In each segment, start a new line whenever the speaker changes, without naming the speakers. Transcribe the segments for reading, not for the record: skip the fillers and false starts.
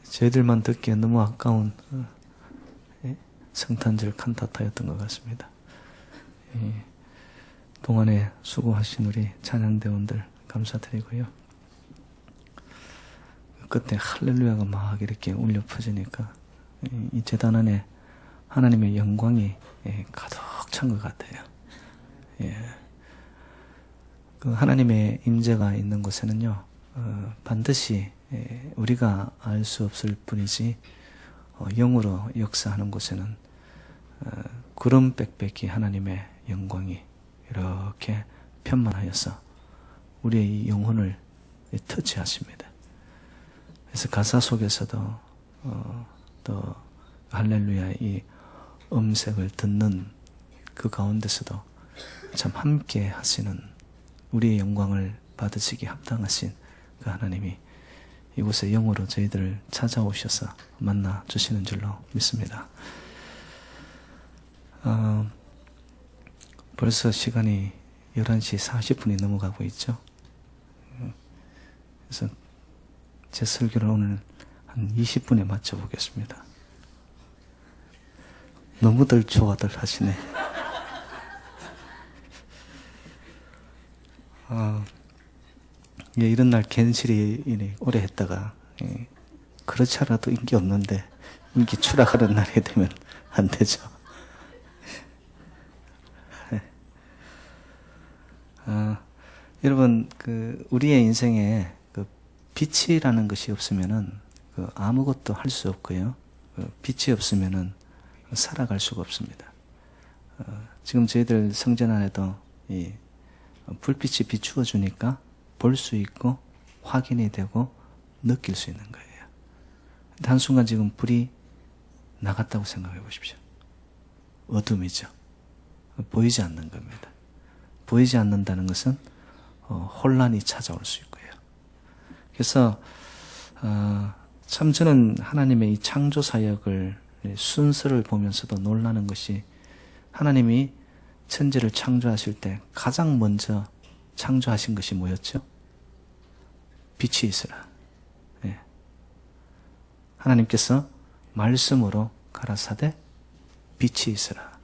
저희들만 듣기에 너무 아까운 성탄절 칸타타였던 것 같습니다. 동안에 수고하신 우리 찬양대원들 감사드리고요. 그때 할렐루야가 막 이렇게 울려 퍼지니까 이 제단 안에 하나님의 영광이 가득 찬 것 같아요. 그 하나님의 임재가 있는 곳에는요, 반드시 우리가 알 수 없을 뿐이지 영으로 역사하는 곳에는 구름 빽빽이 하나님의 영광이 이렇게 편만하여서 우리의 영혼을 터치하십니다. 그래서 가사 속에서도 또 할렐루야 이 음색을 듣는 그 가운데서도 참 함께 하시는 우리의 영광을 받으시기 합당하신 그 하나님이 이곳에 영으로 저희들을 찾아오셔서 만나 주시는 줄로 믿습니다. 벌써 시간이 11시 40분이 넘어가고 있죠. 그래서 제 설교를 오늘 한 20분에 맞춰보겠습니다. 너무들 좋아들 하시네. 이런 날 갠실이 오래 했다가 그렇지 않아도 인기 없는데 인기 추락하는 날이 되면 안 되죠. 여러분, 우리의 인생에 빛이라는 것이 없으면은 아무것도 할 수 없고요. 빛이 없으면은 살아갈 수가 없습니다. 지금 저희들 성전 안에도 이 불빛이 비추어 주니까 볼 수 있고 확인이 되고 느낄 수 있는 거예요. 한순간 지금 불이 나갔다고 생각해 보십시오. 어둠이죠. 보이지 않는 겁니다. 보이지 않는다는 것은 혼란이 찾아올 수 있고요. 그래서 참 저는 하나님의 이 창조 사역을 순서를 보면서도 놀라는 것이 하나님이 천지를 창조하실 때 가장 먼저 창조하신 것이 뭐였죠? 빛이 있으라. 하나님께서 말씀으로 가라사대 빛이 있으라.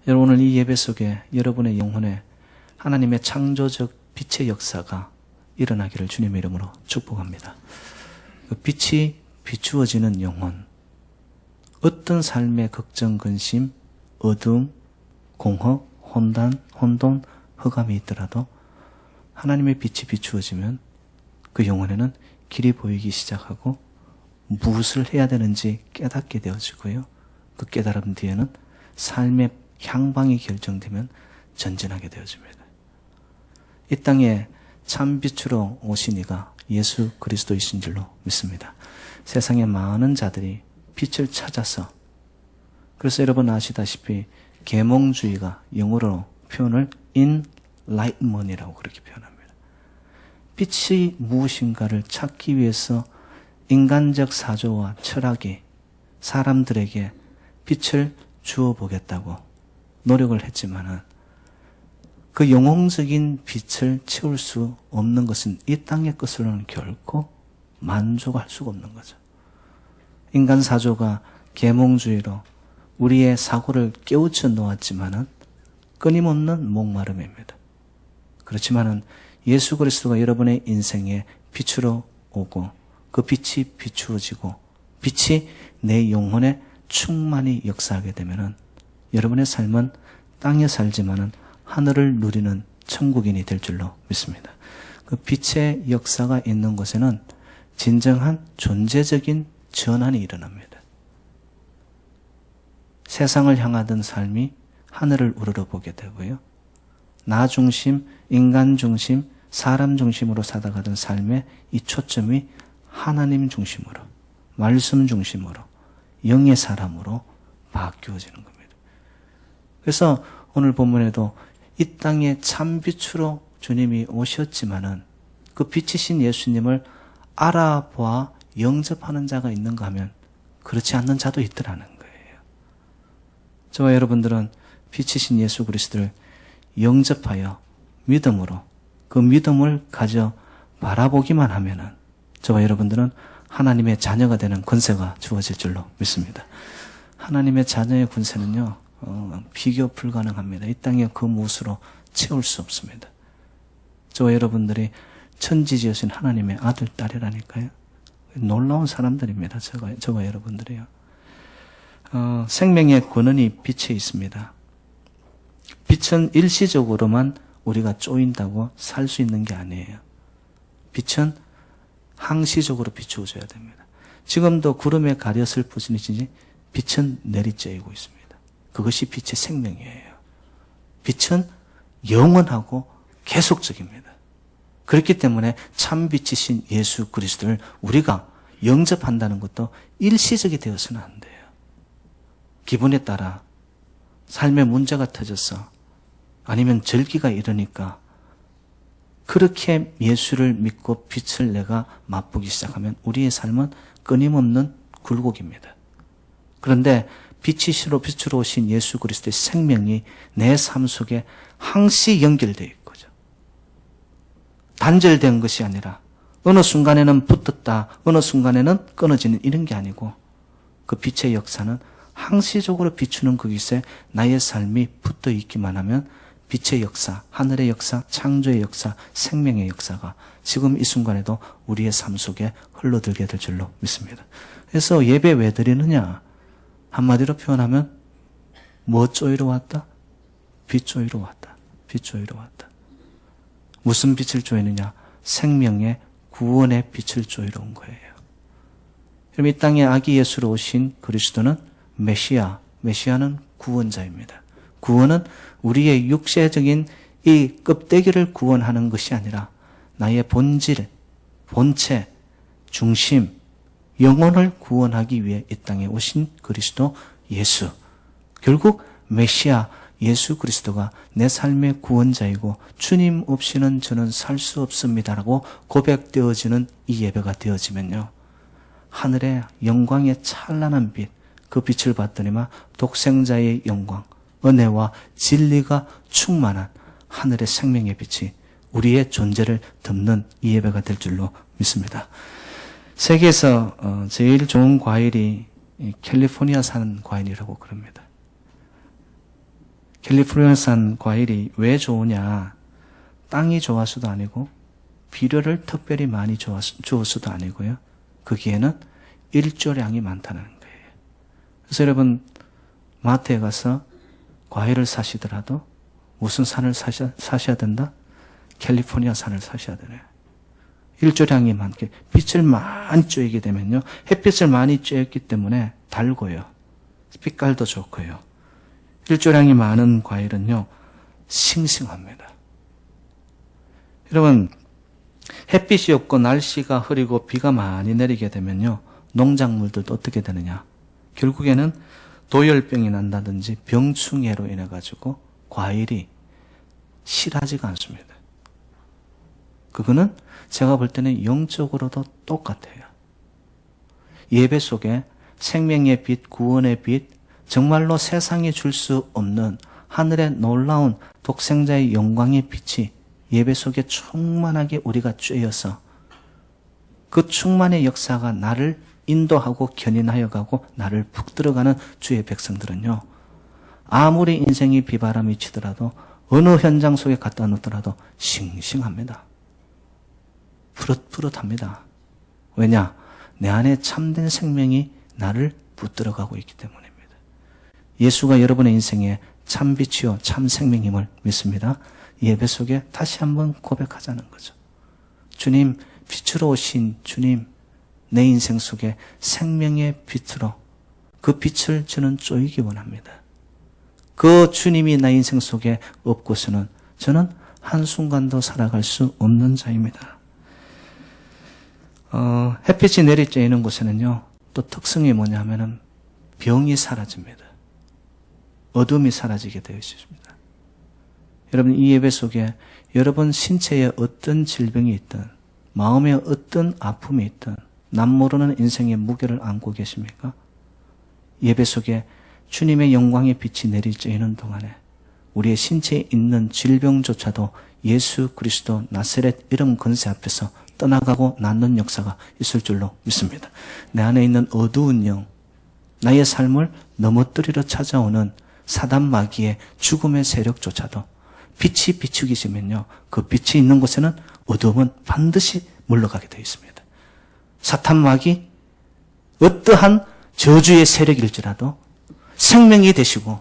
여러분, 오늘 이 예배 속에 여러분의 영혼에 하나님의 창조적 빛의 역사가 일어나기를 주님의 이름으로 축복합니다. 그 빛이 비추어지는 영혼, 어떤 삶의 걱정, 근심, 어둠, 공허, 혼돈, 흑암이 있더라도 하나님의 빛이 비추어지면 그 영혼에는 길이 보이기 시작하고 무엇을 해야 되는지 깨닫게 되어지고요. 그 깨달음 뒤에는 삶의 향방이 결정되면 전진하게 되어집니다. 이 땅에 참 빛으로 오신 이가 예수 그리스도이신 줄로 믿습니다. 세상에 많은 자들이 빛을 찾아서, 그래서 여러분 아시다시피 계몽주의가 영어로 표현을 enlightenment이라고 그렇게 표현합니다. 빛이 무엇인가를 찾기 위해서 인간적 사조와 철학이 사람들에게 빛을 주어 보겠다고 노력을 했지만은 그 영혼적인 빛을 채울 수 없는 것은 이 땅의 것으로는 결코 만족할 수가 없는 거죠. 인간 사조가 계몽주의로 우리의 사고를 깨우쳐 놓았지만은 끊임없는 목마름입니다. 그렇지만은 예수 그리스도가 여러분의 인생에 빛으로 오고 그 빛이 비추어지고 빛이 내 영혼에 충만히 역사하게 되면은 여러분의 삶은 땅에 살지만은 하늘을 누리는 천국인이 될 줄로 믿습니다. 그 빛의 역사가 있는 곳에는 진정한 존재적인 전환이 일어납니다. 세상을 향하던 삶이 하늘을 우러러보게 되고요. 나 중심, 인간 중심, 사람 중심으로 살아가던 삶의 이 초점이 하나님 중심으로, 말씀 중심으로, 영의 사람으로 바뀌어지는 겁니다. 그래서 오늘 본문에도 이 땅에 참빛으로 주님이 오셨지만은 그 빛이신 예수님을 알아보아 영접하는 자가 있는가 하면 그렇지 않는 자도 있더라는 거예요. 저와 여러분들은 빛이신 예수 그리스도를 영접하여 믿음으로 그 믿음을 가져 바라보기만 하면은 저와 여러분들은 하나님의 자녀가 되는 권세가 주어질 줄로 믿습니다. 하나님의 자녀의 권세는요, 비교 불가능합니다. 이 땅의 그 무엇으로 채울 수 없습니다. 저와 여러분들이 천지지으신 하나님의 아들, 딸이라니까요. 놀라운 사람들입니다. 저와 여러분들이요. 생명의 근원이 빛에 있습니다. 빛은 일시적으로만 우리가 쪼인다고 살 수 있는 게 아니에요. 빛은 항시적으로 비추어줘야 됩니다. 지금도 구름에 가렸을 뿐이지 빛은 내리쬐이고 있습니다. 그것이 빛의 생명이에요. 빛은 영원하고 계속적입니다. 그렇기 때문에 참 빛이신 예수 그리스도를 우리가 영접한다는 것도 일시적이 되어서는 안 돼요. 기분에 따라 삶의 문제가 터져서 아니면 절기가 이러니까 그렇게 예수를 믿고 빛을 내가 맛보기 시작하면 우리의 삶은 끊임없는 굴곡입니다. 그런데 빛으로 오신 예수 그리스도의 생명이 내 삶 속에 항시 연결되어 있거죠. 단절된 것이 아니라 어느 순간에는 붙었다, 어느 순간에는 끊어지는 이런 게 아니고 그 빛의 역사는 항시적으로 비추는 거기에 나의 삶이 붙어 있기만 하면 빛의 역사, 하늘의 역사, 창조의 역사, 생명의 역사가 지금 이 순간에도 우리의 삶 속에 흘러들게 될 줄로 믿습니다. 그래서 예배 왜 드리느냐? 한마디로 표현하면 뭐 쪼이러 왔다? 빛 쪼이러 왔다. 빛 쪼이러 왔다. 무슨 빛을 쪼이느냐? 생명의 구원의 빛을 쪼이러 온 거예요. 그럼 이 땅에 아기 예수로 오신 그리스도는 메시아는 구원자입니다. 구원은 우리의 육체적인 이 껍데기를 구원하는 것이 아니라 나의 본질, 본체, 중심, 영혼을 구원하기 위해 이 땅에 오신 그리스도 예수. 결국 메시아 예수 그리스도가 내 삶의 구원자이고 주님 없이는 저는 살 수 없습니다라고 고백되어지는 이 예배가 되어지면요. 하늘의 영광의 찬란한 빛, 그 빛을 받더니만 독생자의 영광, 은혜와 진리가 충만한 하늘의 생명의 빛이 우리의 존재를 덮는 이 예배가 될 줄로 믿습니다. 세계에서 제일 좋은 과일이 캘리포니아산 과일이라고 그럽니다. 캘리포니아산 과일이 왜 좋으냐? 땅이 좋아서도 아니고 비료를 특별히 많이 주어서도 아니고요. 거기에는 일조량이 많다는 거예요. 그래서 여러분 마트에 가서 과일을 사시더라도 무슨 산을 사셔야 된다? 캘리포니아 산을 사셔야 되네요. 일조량이 많게 빛을 많이 쬐게 되면요. 햇빛을 많이 쬐었기 때문에 달고요. 빛깔도 좋고요. 일조량이 많은 과일은요. 싱싱합니다. 여러분 햇빛이 없고 날씨가 흐리고 비가 많이 내리게 되면요. 농작물들도 어떻게 되느냐. 결국에는 도열병이 난다든지 병충해로 인해 가지고 과일이 실하지가 않습니다. 그거는 제가 볼 때는 영적으로도 똑같아요. 예배 속에 생명의 빛, 구원의 빛, 정말로 세상에 줄 수 없는 하늘의 놀라운 독생자의 영광의 빛이 예배 속에 충만하게 우리가 쬐어서 그 충만의 역사가 나를 인도하고 견인하여 가고 나를 푹 들어가는 주의 백성들은요. 아무리 인생이 비바람이 치더라도 어느 현장 속에 갖다 놓더라도 싱싱합니다. 푸릇푸릇합니다. 왜냐? 내 안에 참된 생명이 나를 붙들어가고 있기 때문입니다. 예수가 여러분의 인생에 참 빛이요 참 생명임을 믿습니다. 예배 속에 다시 한번 고백하자는 거죠. 주님, 빛으로 오신 주님, 내 인생 속에 생명의 빛으로 그 빛을 저는 쪼이기 원합니다. 그 주님이 나 인생 속에 없고서는 저는 한순간도 살아갈 수 없는 자입니다. 햇빛이 내리쬐이는 곳에는요, 또 특성이 뭐냐 하면은 병이 사라집니다. 어둠이 사라지게 되어 있습니다. 여러분, 이 예배 속에 여러분 신체에 어떤 질병이 있든, 마음에 어떤 아픔이 있든, 남 모르는 인생의 무게를 안고 계십니까? 예배 속에 주님의 영광의 빛이 내리쬐이는 동안에 우리의 신체에 있는 질병조차도 예수 그리스도 나사렛 이름 권세 앞에서 떠나가고 낫는 역사가 있을 줄로 믿습니다. 내 안에 있는 어두운 영, 나의 삶을 넘어뜨리러 찾아오는 사단 마귀의 죽음의 세력조차도 빛이 비추기시면요, 그 빛이 있는 곳에는 어두움은 반드시 물러가게 되어 있습니다. 사탄 마귀 어떠한 저주의 세력일지라도 생명이 되시고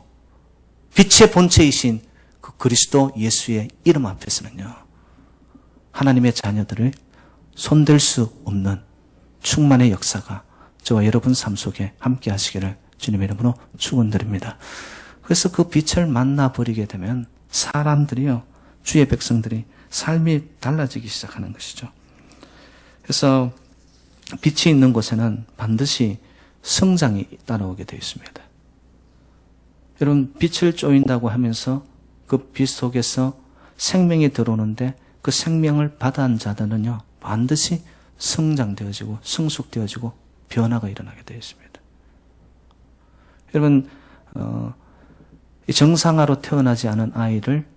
빛의 본체이신 그 그리스도 예수의 이름 앞에서는요, 하나님의 자녀들을 손댈 수 없는 충만의 역사가 저와 여러분 삶 속에 함께 하시기를 주님의 이름으로 축원드립니다. 그래서 그 빛을 만나버리게 되면 사람들이요, 주의 백성들이 삶이 달라지기 시작하는 것이죠. 그래서 빛이 있는 곳에는 반드시 성장이 따라오게 되어 있습니다. 여러분, 빛을 쪼인다고 하면서 그 빛 속에서 생명이 들어오는데 그 생명을 받아한 자들은요, 반드시 성장되어지고 성숙되어지고 변화가 일어나게 되어 있습니다. 여러분, 정상화로 태어나지 않은 아이를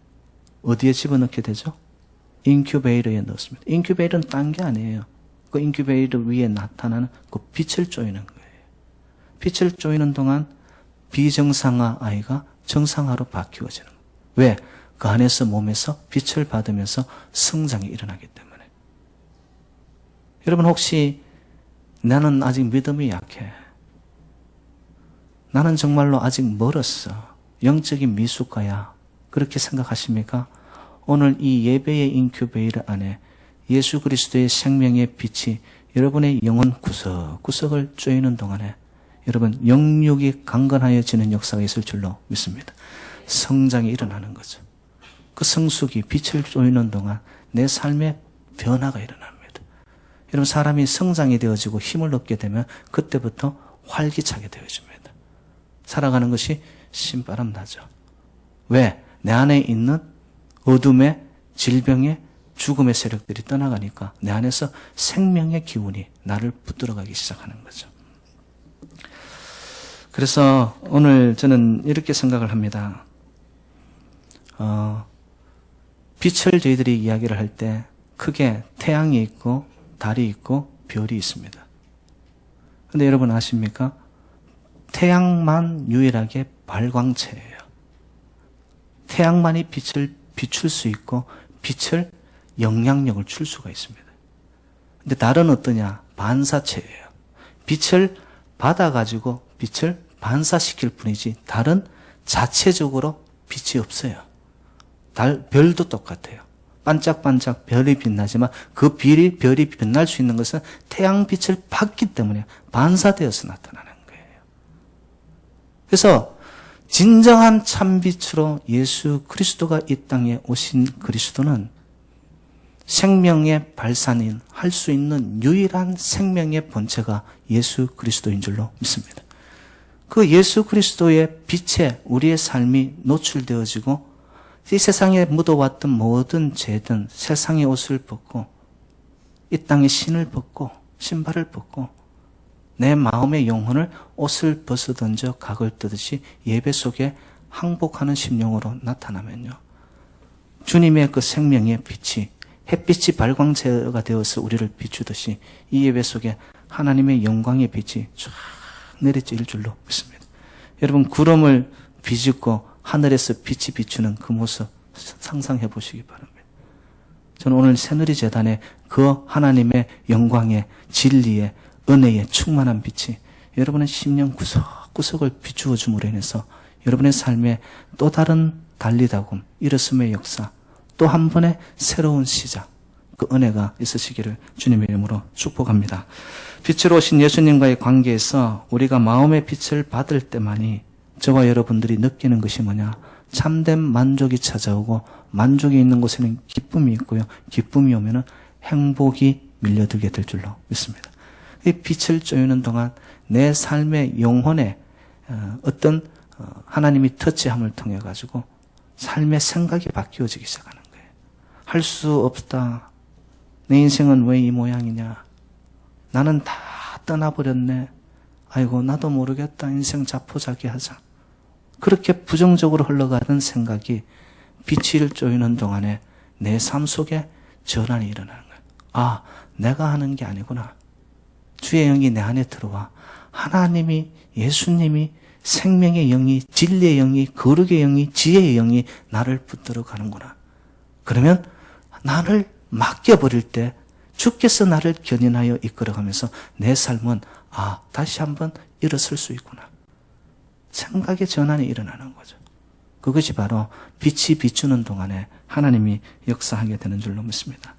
어디에 집어넣게 되죠? 인큐베이터에 넣습니다. 인큐베이터는 딴 게 아니에요. 그 인큐베이터 위에 나타나는 그 빛을 쪼이는 거예요. 빛을 쪼이는 동안 비정상화 아이가 정상화로 바뀌어지는 거예요. 왜? 그 안에서 몸에서 빛을 받으면서 성장이 일어나기 때문에. 여러분, 혹시 나는 아직 믿음이 약해, 나는 정말로 아직 멀었어, 영적인 미숙가야, 그렇게 생각하십니까? 오늘 이 예배의 인큐베이터 안에 예수 그리스도의 생명의 빛이 여러분의 영혼 구석구석을 쪼이는 동안에 여러분, 영육이 강건하여지는 역사가 있을 줄로 믿습니다. 성장이 일어나는 거죠. 그 성숙이 빛을 쪼이는 동안 내 삶에 변화가 일어납니다. 여러분, 사람이 성장이 되어지고 힘을 얻게 되면 그때부터 활기차게 되어집니다. 살아가는 것이 신바람 나죠. 왜? 내 안에 있는 어둠의, 질병의, 죽음의 세력들이 떠나가니까 내 안에서 생명의 기운이 나를 붙들어가기 시작하는 거죠. 그래서 오늘 저는 이렇게 생각을 합니다. 빛을 저희들이 이야기를 할 때 크게 태양이 있고 달이 있고 별이 있습니다. 근데 여러분 아십니까? 태양만 유일하게 발광체예요. 태양만이 빛을 비출 수 있고 빛을 영향력을 줄 수가 있습니다. 근데 달은 어떠냐? 반사체예요. 빛을 받아가지고 빛을 반사시킬 뿐이지 달은 자체적으로 빛이 없어요. 별도 똑같아요. 반짝반짝 별이 빛나지만 그 별이 빛날 수 있는 것은 태양빛을 받기 때문에 반사되어서 나타나는 거예요. 그래서 진정한 참빛으로 예수 그리스도가 이 땅에 오신 그리스도는 생명의 발산인, 할 수 있는 유일한 생명의 본체가 예수 그리스도인 줄로 믿습니다. 그 예수 그리스도의 빛에 우리의 삶이 노출되어지고 이 세상에 묻어왔던 모든 죄든 세상의 옷을 벗고 이 땅의 신을 벗고 신발을 벗고 내 마음의 영혼을 옷을 벗어던져 각을 뜨듯이 예배 속에 항복하는 심령으로 나타나면요, 주님의 그 생명의 빛이 햇빛이 발광체가 되어서 우리를 비추듯이 이 예배 속에 하나님의 영광의 빛이 쫙 내려질 줄로 믿습니다. 여러분, 구름을 비집고 하늘에서 빛이 비추는 그 모습 상상해 보시기 바랍니다. 저는 오늘 새누리 재단에 그 하나님의 영광의 진리의 은혜의 충만한 빛이 여러분의 심령 구석구석을 비추어 줌으로 인해서 여러분의 삶에 또 다른 달리다굼, 일어섬의 역사, 또 한 번의 새로운 시작, 그 은혜가 있으시기를 주님의 이름으로 축복합니다. 빛으로 오신 예수님과의 관계에서 우리가 마음의 빛을 받을 때만이 저와 여러분들이 느끼는 것이 뭐냐? 참된 만족이 찾아오고, 만족이 있는 곳에는 기쁨이 있고요, 기쁨이 오면은 행복이 밀려들게 될 줄로 믿습니다. 이 빛을 쪼이는 동안 내 삶의 영혼에 어떤 하나님이 터치함을 통해 가지고 삶의 생각이 바뀌어지기 시작하는 거예요. 할 수 없다. 내 인생은 왜 이 모양이냐? 나는 다 떠나버렸네. 아이고, 나도 모르겠다. 인생 자포자기하자. 그렇게 부정적으로 흘러가던 생각이 빛을 쪼이는 동안에 내 삶 속에 전환이 일어나는 거예요. 아, 내가 하는 게 아니구나. 주의 영이 내 안에 들어와 하나님이, 예수님이, 생명의 영이, 진리의 영이, 거룩의 영이, 지혜의 영이 나를 붙들어 가는구나. 그러면 나를 맡겨버릴 때 주께서 나를 견인하여 이끌어가면서 내 삶은 다시 한번 일어설 수 있구나. 생각의 전환이 일어나는 거죠. 그것이 바로 빛이 비추는 동안에 하나님이 역사하게 되는 줄로 믿습니다.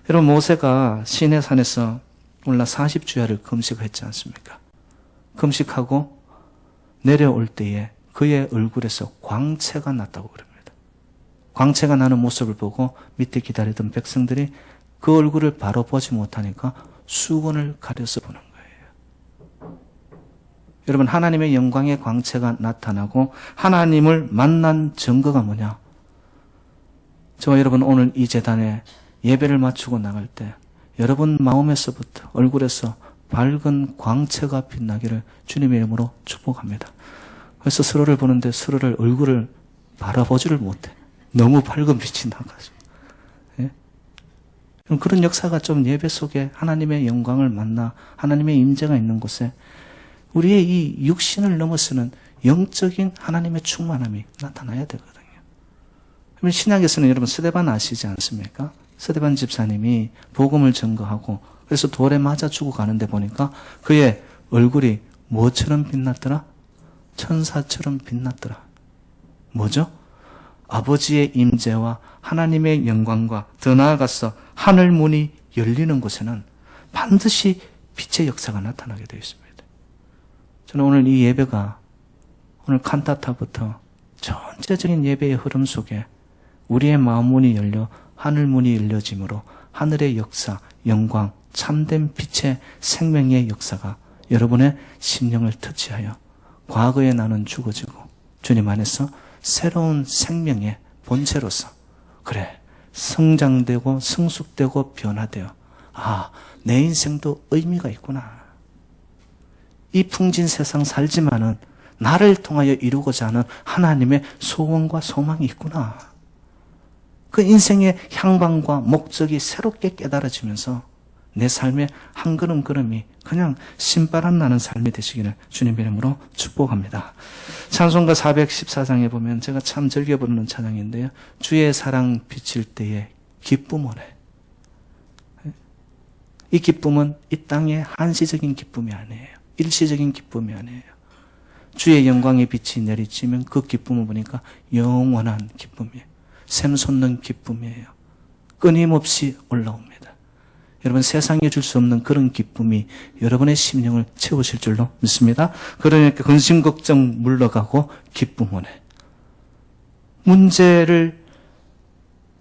여러분, 모세가 시내산에서 올라 40주야를 금식했지 않습니까? 금식하고 내려올 때에 그의 얼굴에서 광채가 났다고 그럽니다. 광채가 나는 모습을 보고 밑에 기다리던 백성들이 그 얼굴을 바로 보지 못하니까 수건을 가려서 보는 거예요. 여러분, 하나님의 영광의 광채가 나타나고 하나님을 만난 증거가 뭐냐? 저와 여러분, 오늘 이 제단에 예배를 마치고 나갈 때 여러분 마음에서부터, 얼굴에서 밝은 광채가 빛나기를 주님의 이름으로 축복합니다. 그래서 서로를 보는데 서로를 얼굴을 바라보지를 못해. 너무 밝은 빛이 나가지고. 예? 그런 역사가 좀 예배 속에 하나님의 영광을 만나 하나님의 임재가 있는 곳에 우리의 이 육신을 넘어서는 영적인 하나님의 충만함이 나타나야 되거든요. 신약에서는 여러분 스데반 아시지 않습니까? 스데반 집사님이 복음을 증거하고 그래서 돌에 맞아 죽어가는데 보니까 그의 얼굴이 뭐처럼 빛났더라? 천사처럼 빛났더라. 뭐죠? 아버지의 임재와 하나님의 영광과 더 나아가서 하늘 문이 열리는 곳에는 반드시 빛의 역사가 나타나게 되어 있습니다. 저는 오늘 이 예배가 오늘 칸타타부터 전체적인 예배의 흐름 속에 우리의 마음 문이 열려 하늘 문이 열려짐으로 하늘의 역사, 영광, 참된 빛의 생명의 역사가 여러분의 심령을 터치하여 과거의 나는 죽어지고 주님 안에서 새로운 생명의 본체로서 그래 성장되고 성숙되고 변화되어 내 인생도 의미가 있구나. 이 풍진 세상 살지만은 나를 통하여 이루고자 하는 하나님의 소원과 소망이 있구나. 그 인생의 향방과 목적이 새롭게 깨달아지면서 내 삶의 한 걸음 걸음이 그냥 신바람 나는 삶이 되시기를 주님의 이름으로 축복합니다. 찬송가 414장에 보면 제가 참 즐겨 부르는 찬양인데요. 주의 사랑 비칠 때에 기쁨 오네. 이 기쁨은 이 땅의 한시적인 기쁨이 아니에요. 일시적인 기쁨이 아니에요. 주의 영광의 빛이 내리치면 그 기쁨을 보니까 영원한 기쁨이에요. 샘솟는 기쁨이에요. 끊임없이 올라옵니다. 여러분, 세상에 줄 수 없는 그런 기쁨이 여러분의 심령을 채우실 줄로 믿습니다. 그러니까 근심 걱정 물러가고 기쁨 오네.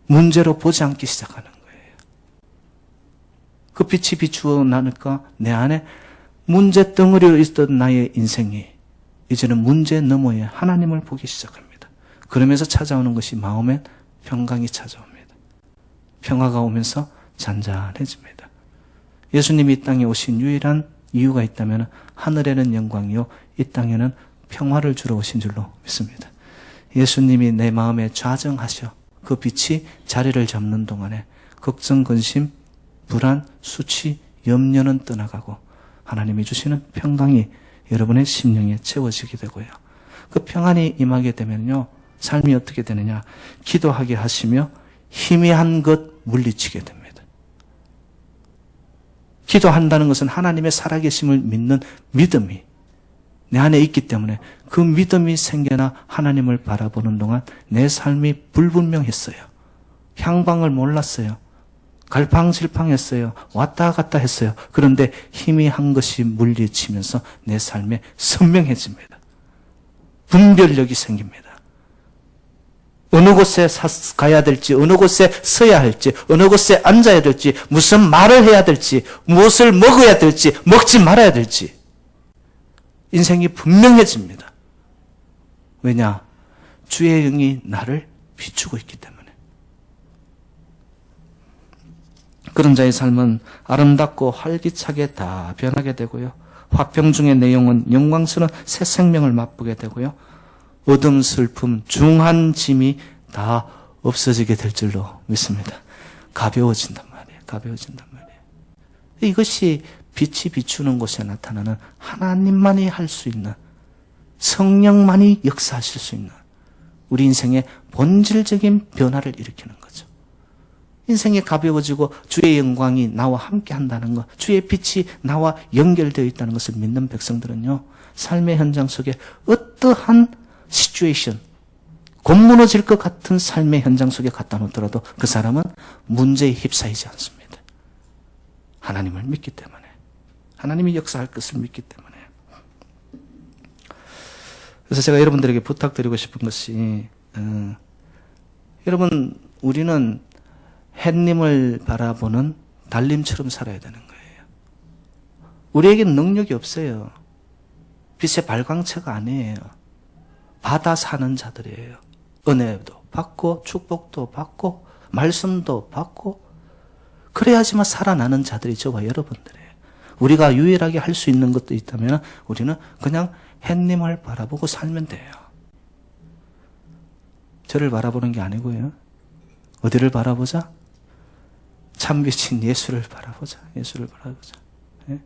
문제로 보지 않기 시작하는 거예요. 그 빛이 비추어 나니까 내 안에 문제 덩어리로 있던 나의 인생이 이제는 문제 너머에 하나님을 보기 시작합니다. 그러면서 찾아오는 것이 마음엔 평강이 찾아옵니다. 평화가 오면서 잔잔해집니다. 예수님이 이 땅에 오신 유일한 이유가 있다면 하늘에는 영광이요 이 땅에는 평화를 주러 오신 줄로 믿습니다. 예수님이 내 마음에 좌정하셔 그 빛이 자리를 잡는 동안에 걱정, 근심, 불안, 수치, 염려는 떠나가고 하나님이 주시는 평강이 여러분의 심령에 채워지게 되고요. 그 평안이 임하게 되면요. 삶이 어떻게 되느냐. 기도하게 하시며 희미한 것 물리치게 됩니다. 기도한다는 것은 하나님의 살아계심을 믿는 믿음이 내 안에 있기 때문에 그 믿음이 생겨나 하나님을 바라보는 동안 내 삶이 불분명했어요. 향방을 몰랐어요. 갈팡질팡했어요. 왔다 갔다 했어요. 그런데 희미한 것이 물리치면서 내 삶에 선명해집니다. 분별력이 생깁니다. 어느 곳에 가야 될지, 어느 곳에 서야 할지, 어느 곳에 앉아야 될지, 무슨 말을 해야 될지, 무엇을 먹어야 될지, 먹지 말아야 될지. 인생이 분명해집니다. 왜냐? 주의 영이 나를 비추고 있기 때문에. 그런 자의 삶은 아름답고 활기차게 다 변하게 되고요. 화평 중의 내용은 영광스러운 새 생명을 맛보게 되고요. 어둠, 슬픔, 중한 짐이 다 없어지게 될 줄로 믿습니다. 가벼워진단 말이에요. 가벼워진단 말이에요. 이것이 빛이 비추는 곳에 나타나는 하나님만이 할 수 있는, 성령만이 역사하실 수 있는 우리 인생의 본질적인 변화를 일으키는 거죠. 인생이 가벼워지고 주의 영광이 나와 함께 한다는 것, 주의 빛이 나와 연결되어 있다는 것을 믿는 백성들은요, 삶의 현장 속에 어떠한 시츄에이션, 곧 무너질 것 같은 삶의 현장 속에 갖다 놓더라도 그 사람은 문제에 휩싸이지 않습니다. 하나님을 믿기 때문에, 하나님이 역사할 것을 믿기 때문에. 그래서 제가 여러분들에게 부탁드리고 싶은 것이, 여러분, 우리는 햇님을 바라보는 달님처럼 살아야 되는 거예요. 우리에겐 능력이 없어요. 빛의 발광체가 아니에요. 받아 사는 자들이에요. 은혜도 받고 축복도 받고 말씀도 받고 그래야지만 살아나는 자들이 저와 여러분들이에요. 우리가 유일하게 할 수 있는 것도 있다면 우리는 그냥 햇님을 바라보고 살면 돼요. 저를 바라보는 게 아니고요. 어디를 바라보자? 참빛인 예수를 바라보자. 예수를 바라보자. 예?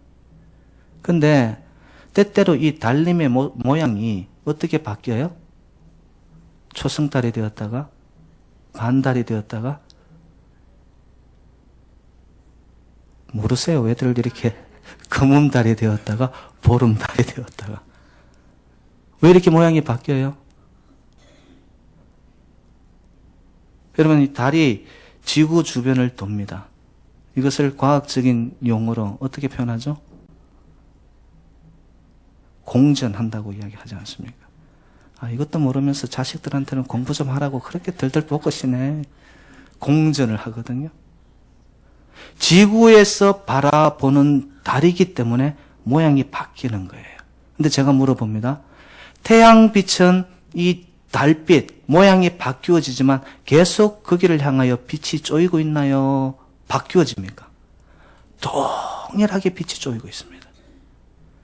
근데 때때로 이 달림의 모양이 어떻게 바뀌어요? 초승달이 되었다가 반달이 되었다가, 모르세요. 왜들 이렇게 금음달이 되었다가 보름달이 되었다가. 왜 이렇게 모양이 바뀌어요? 여러분, 이 달이 지구 주변을 돕니다. 이것을 과학적인 용어로 어떻게 표현하죠? 공전한다고 이야기하지 않습니까? 이것도 모르면서 자식들한테는 공부 좀 하라고 그렇게 덜덜 볶으시네. 공전을 하거든요. 지구에서 바라보는 달이기 때문에 모양이 바뀌는 거예요. 근데 제가 물어봅니다. 태양빛은 이 달빛 모양이 바뀌어지지만 계속 거기를 향하여 빛이 쪼이고 있나요? 바뀌어집니까? 동일하게 빛이 쪼이고 있습니다.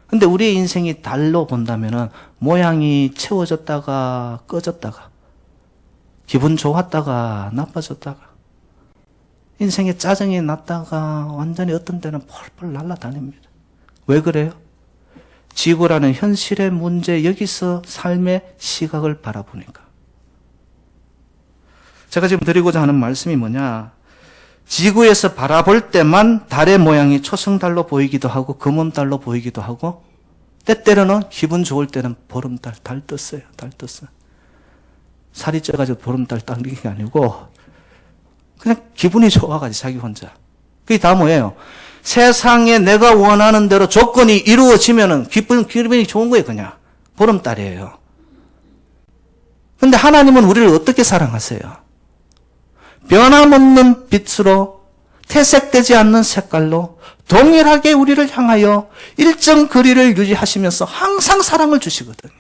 근데 우리의 인생이 달로 본다면은 모양이 채워졌다가 꺼졌다가, 기분 좋았다가 나빠졌다가, 인생에 짜증이 났다가 완전히 어떤 때는 펄펄 날아다닙니다. 왜 그래요? 지구라는 현실의 문제, 여기서 삶의 시각을 바라보니까. 제가 지금 드리고자 하는 말씀이 뭐냐? 지구에서 바라볼 때만 달의 모양이 초승달로 보이기도 하고 금음달로 보이기도 하고, 때때로는 기분 좋을 때는 보름달, 달 떴어요. 달 떴어요. 살이 쪄가지고 보름달 당기는 게 아니고 그냥 기분이 좋아가지고 자기 혼자. 그게 다 뭐예요? 세상에 내가 원하는 대로 조건이 이루어지면은 기분이 좋은 거예요. 그냥 보름달이에요. 근데 하나님은 우리를 어떻게 사랑하세요? 변함없는 빛으로, 퇴색되지 않는 색깔로 동일하게 우리를 향하여 일정 거리를 유지하시면서 항상 사랑을 주시거든요.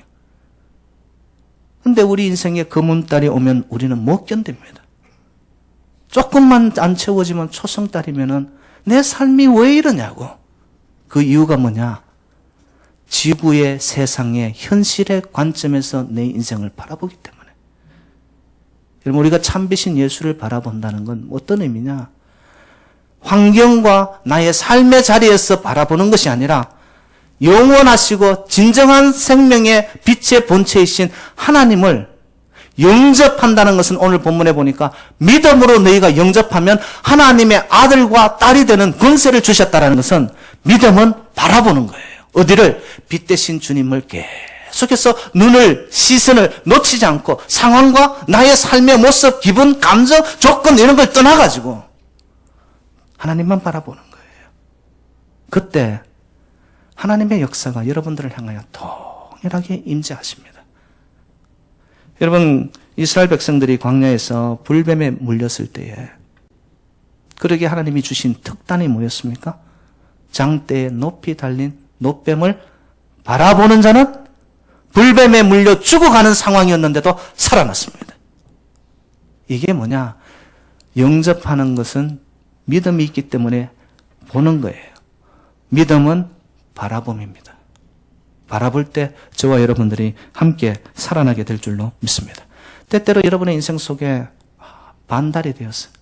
근데 우리 인생에 금음달이 오면 우리는 못 견딥니다. 조금만 안 채워지면 초승달이면은 내 삶이 왜 이러냐고. 그 이유가 뭐냐? 지구의, 세상의, 현실의 관점에서 내 인생을 바라보기 때문에. 여러분, 우리가 참빛인 예수를 바라본다는 건 어떤 의미냐? 환경과 나의 삶의 자리에서 바라보는 것이 아니라 영원하시고 진정한 생명의 빛의 본체이신 하나님을 영접한다는 것은, 오늘 본문에 보니까 믿음으로 너희가 영접하면 하나님의 아들과 딸이 되는 권세를 주셨다는 것은, 믿음은 바라보는 거예요. 어디를? 빛 대신 주님을 계속해서 눈을, 시선을 놓치지 않고 상황과 나의 삶의 모습, 기분, 감정, 조건 이런 걸 떠나가지고 하나님만 바라보는 거예요. 그때 하나님의 역사가 여러분들을 향하여 동일하게 임재하십니다. 여러분, 이스라엘 백성들이 광야에서 불뱀에 물렸을 때에 그러게 하나님이 주신 특단이 뭐였습니까? 장대에 높이 달린 놋뱀을 바라보는 자는 불뱀에 물려 죽어가는 상황이었는데도 살아났습니다. 이게 뭐냐? 영접하는 것은 믿음이 있기 때문에 보는 거예요. 믿음은 바라봄입니다. 바라볼 때 저와 여러분들이 함께 살아나게 될 줄로 믿습니다. 때때로 여러분의 인생 속에 반달이 되었어요.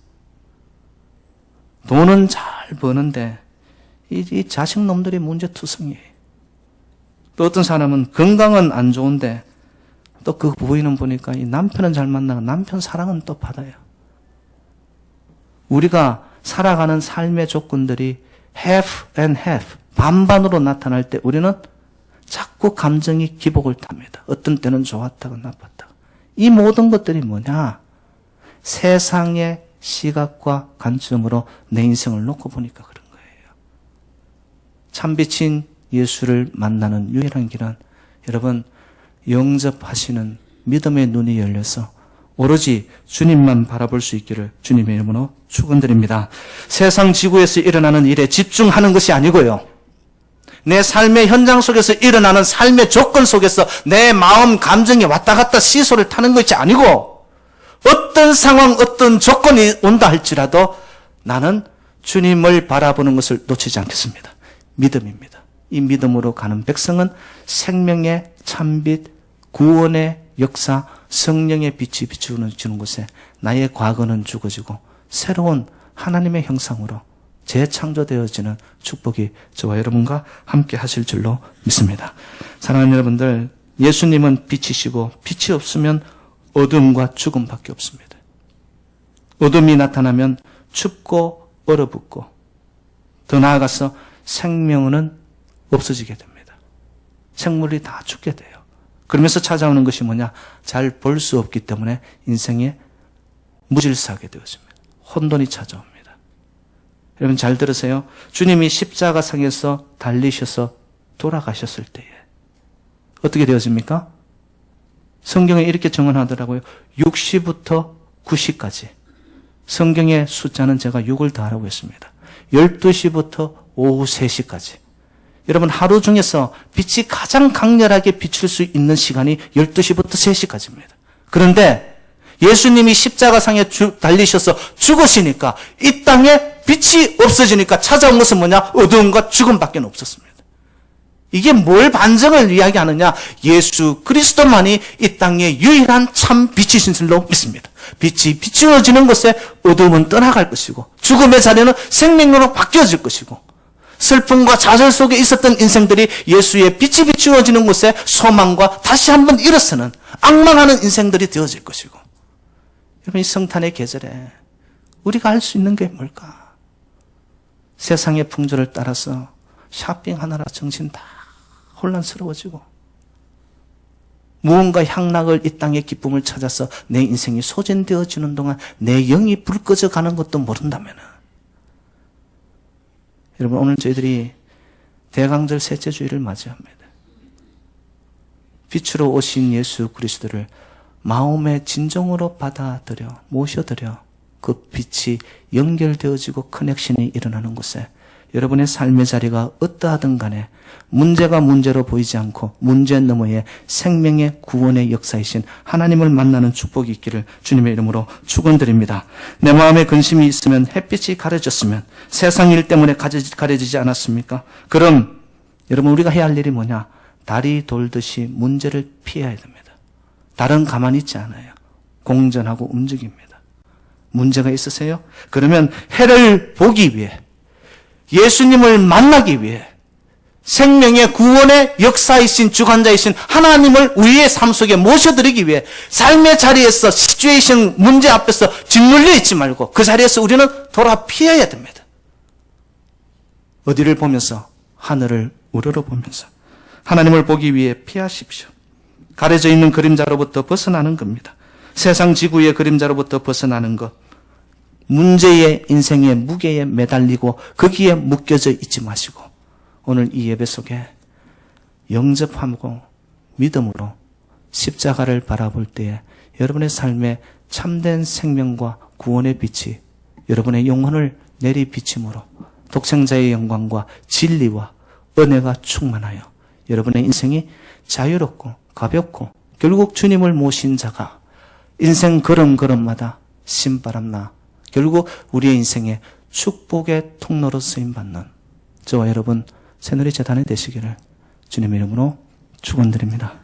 돈은 잘 버는데 이 자식놈들이 문제투성이에요. 또 어떤 사람은 건강은 안 좋은데 또 그 부인은 보니까 이 남편은 잘 만나고 남편 사랑은 또 받아요. 우리가 살아가는 삶의 조건들이 have and have, 반반으로 나타날 때 우리는 자꾸 감정이 기복을 탑니다. 어떤 때는 좋았다가 나빴다가. 이 모든 것들이 뭐냐? 세상의 시각과 관점으로 내 인생을 놓고 보니까 그런 거예요. 참빛인 예수를 만나는 유일한 길은 여러분 영접하시는 믿음의 눈이 열려서 오로지 주님만 바라볼 수 있기를 주님의 이름으로 축원드립니다. 세상 지구에서 일어나는 일에 집중하는 것이 아니고요. 내 삶의 현장 속에서 일어나는 삶의 조건 속에서 내 마음, 감정이 왔다 갔다 시소를 타는 것이 아니고 어떤 상황, 어떤 조건이 온다 할지라도 나는 주님을 바라보는 것을 놓치지 않겠습니다. 믿음입니다. 이 믿음으로 가는 백성은 생명의 참빛, 구원의 역사, 성령의 빛이 비추어지는 곳에 나의 과거는 죽어지고 새로운 하나님의 형상으로 재창조되어지는 축복이 저와 여러분과 함께 하실 줄로 믿습니다. 사랑하는 여러분들, 예수님은 빛이시고 빛이 없으면 어둠과 죽음밖에 없습니다. 어둠이 나타나면 춥고 얼어붙고 더 나아가서 생명은 없어지게 됩니다. 생물이 다 죽게 돼요. 그러면서 찾아오는 것이 뭐냐? 잘 볼 수 없기 때문에 인생에 무질서하게 되어집니다. 혼돈이 찾아옵니다. 여러분 잘 들으세요. 주님이 십자가상에서 달리셔서 돌아가셨을 때에 어떻게 되어집니까? 성경에 이렇게 정언하더라고요. 6시부터 9시까지. 성경의 숫자는 제가 6을 더하라고 했습니다. 12시부터 오후 3시까지. 여러분 하루 중에서 빛이 가장 강렬하게 비출 수 있는 시간이 12시부터 3시까지입니다. 그런데 예수님이 십자가상에 달리셔서 죽으시니까 이 땅에 빛이 없어지니까 찾아온 것은 뭐냐? 어두움과 죽음밖에 없었습니다. 이게 뭘 반증을 이야기하느냐? 예수 그리스도만이 이 땅의 유일한 참 빛이신 줄로 믿습니다. 빛이 비추어지는 것에 어두움은 떠나갈 것이고 죽음의 자리는 생명으로 바뀌어질 것이고 슬픔과 좌절 속에 있었던 인생들이 예수의 빛이 비추어지는 곳에 소망과 다시 한번 일어서는 악망하는 인생들이 되어질 것이고 여러분 이 성탄의 계절에 우리가 할 수 있는 게 뭘까? 세상의 풍조를 따라서 쇼핑하느라 정신 다 혼란스러워지고 무언가 향락을 이 땅의 기쁨을 찾아서 내 인생이 소진되어지는 동안 내 영이 불 꺼져 가는 것도 모른다면 여러분 오늘 저희들이 대강절 셋째 주일을 맞이합니다. 빛으로 오신 예수 그리스도를 마음의 진정으로 받아들여 모셔드려 그 빛이 연결되어지고 커넥션이 일어나는 곳에 여러분의 삶의 자리가 어떠하든 간에 문제가 문제로 보이지 않고 문제 너머에 생명의 구원의 역사이신 하나님을 만나는 축복이 있기를 주님의 이름으로 축원드립니다. 내 마음에 근심이 있으면 햇빛이 가려졌으면 세상 일 때문에 가려지지 않았습니까? 그럼 여러분 우리가 해야 할 일이 뭐냐? 달이 돌듯이 문제를 피해야 됩니다. 달은 가만히 있지 않아요. 공전하고 움직입니다. 문제가 있으세요? 그러면 해를 보기 위해 예수님을 만나기 위해 생명의 구원의 역사이신 주관자이신 하나님을 우리의 삶 속에 모셔드리기 위해 삶의 자리에서 시츄에이션 문제 앞에서 짓눌려 있지 말고 그 자리에서 우리는 돌아 피해야 됩니다. 어디를 보면서? 하늘을 우러러보면서 하나님을 보기 위해 피하십시오. 가려져 있는 그림자로부터 벗어나는 겁니다. 세상 지구의 그림자로부터 벗어나는 것. 문제의 인생의 무게에 매달리고 거기에 묶여져 있지 마시고 오늘 이 예배 속에 영접하고 믿음으로 십자가를 바라볼 때에 여러분의 삶에 참된 생명과 구원의 빛이 여러분의 영혼을 내리비침으로 독생자의 영광과 진리와 은혜가 충만하여 여러분의 인생이 자유롭고 가볍고 결국 주님을 모신 자가 인생 걸음걸음마다 신바람나 결국 우리의 인생에 축복의 통로로 쓰임받는 저와 여러분 새누리 재단이 되시기를 주님의 이름으로 축원드립니다.